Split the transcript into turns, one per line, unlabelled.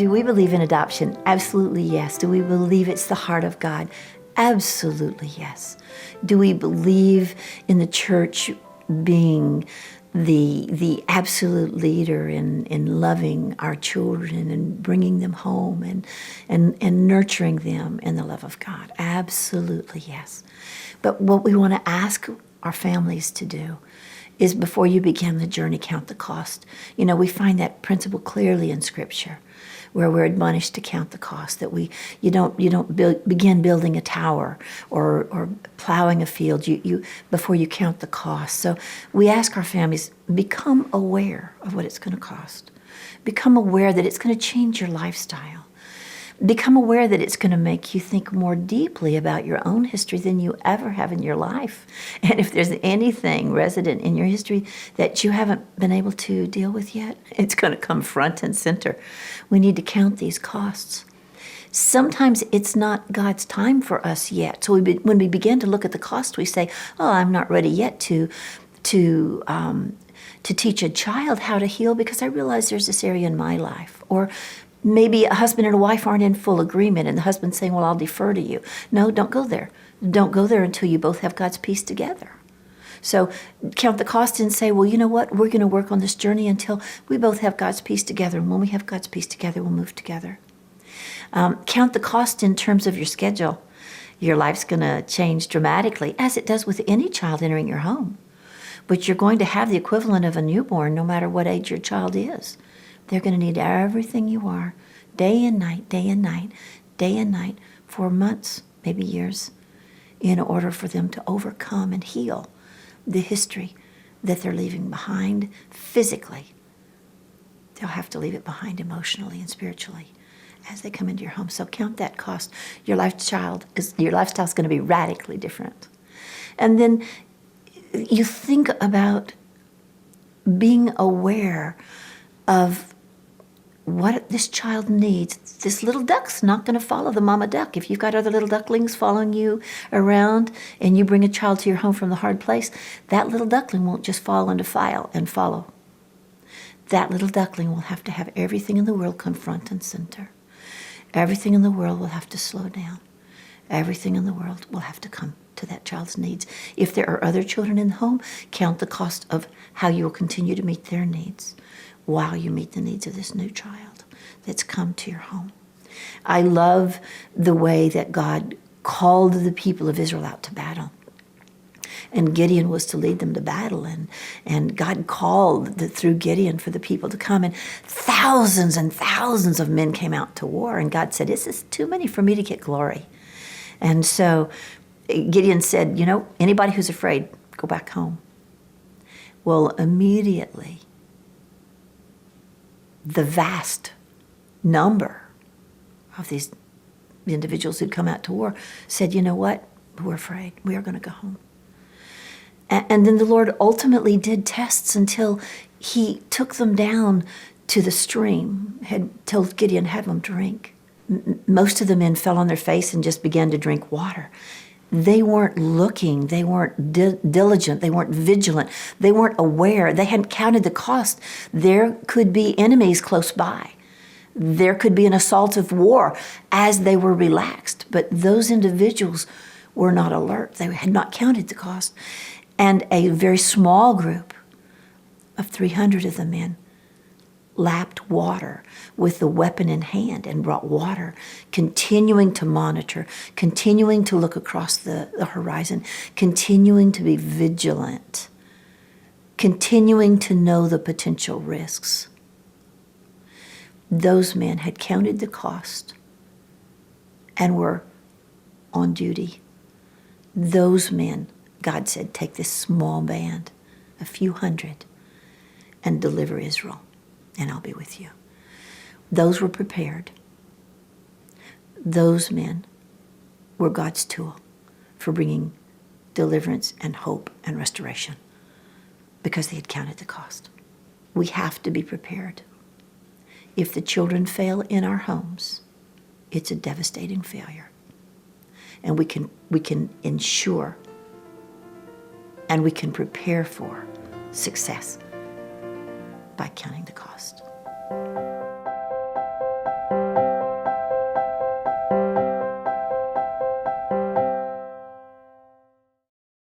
Do we believe in adoption? Absolutely yes. Do we believe it's the heart of God? Absolutely yes. Do we believe in the church being the absolute leader in loving our children and bringing them home and nurturing them in the love of God? Absolutely yes. But what we want to ask our families to do is, before you begin the journey, count the cost. You know, we find that principle clearly in Scripture, where we're admonished to count the cost, that you don't begin building a tower or plowing a field before you count the cost. So we ask our families, become aware of what it's going to cost. Become aware that it's going to change your lifestyle. Become aware that it's going to make you think more deeply about your own history than you ever have in your life. And if there's anything resident in your history that you haven't been able to deal with yet, it's going to come front and center. We need to count these costs. Sometimes it's not God's time for us yet. So when we begin to look at the cost, we say, oh, I'm not ready yet to teach a child how to heal because I realize there's this area in my life. Or maybe a husband and a wife aren't in full agreement and the husband's saying, well, I'll defer to you. No, don't go there. Don't go there until you both have God's peace together. So count the cost and say, well, you know what? We're going to work on this journey until we both have God's peace together. And when we have God's peace together, we'll move together. Count the cost in terms of your schedule. Your life's going to change dramatically, as it does with any child entering your home. But you're going to have the equivalent of a newborn no matter what age your child is. They're going to need everything you are, day and night, day and night, day and night, for months, maybe years, in order for them to overcome and heal the history that they're leaving behind physically. They'll have to leave it behind emotionally and spiritually as they come into your home. So count that cost. Your lifestyle is going to be radically different. And then you think about being aware of what this child needs. This little duck's not going to follow the mama duck. If you've got other little ducklings following you around and you bring a child to your home from the hard place, that little duckling won't just fall into file and follow. That little duckling will have to have everything in the world come front and center. Everything in the world will have to slow down. Everything in the world will have to come to that child's needs. If there are other children in the home, count the cost of how you will continue to meet their needs while you meet the needs of this new child that's come to your home. I love the way that God called the people of Israel out to battle. And Gideon was to lead them to battle. And God called through Gideon for the people to come. And thousands of men came out to war. And God said, this is too many for me to get glory. And so Gideon said, you know, anybody who's afraid, go back home. Well, immediately, the vast number of these individuals who'd come out to war said, you know what? We're afraid. We are going to go home. And then the Lord ultimately did tests until he took them down to the stream, till Gideon had them drink. Most of the men fell on their face and just began to drink water. They weren't looking, they weren't diligent, they weren't vigilant, they weren't aware, they hadn't counted the cost. There could be enemies close by. There could be an assault of war as they were relaxed, but those individuals were not alert. They had not counted the cost. And a very small group of 300 of the men lapped water with the weapon in hand and brought water, continuing to monitor, continuing to look across the horizon, continuing to be vigilant, continuing to know the potential risks. Those men had counted the cost and were on duty. Those men, God said, take this small band, a few hundred, and deliver Israel, and I'll be with you. Those were prepared. Those men were God's tool for bringing deliverance and hope and restoration because they had counted the cost. We have to be prepared. If the children fail in our homes, it's a devastating failure. And we can ensure and we can prepare for success by counting the cost.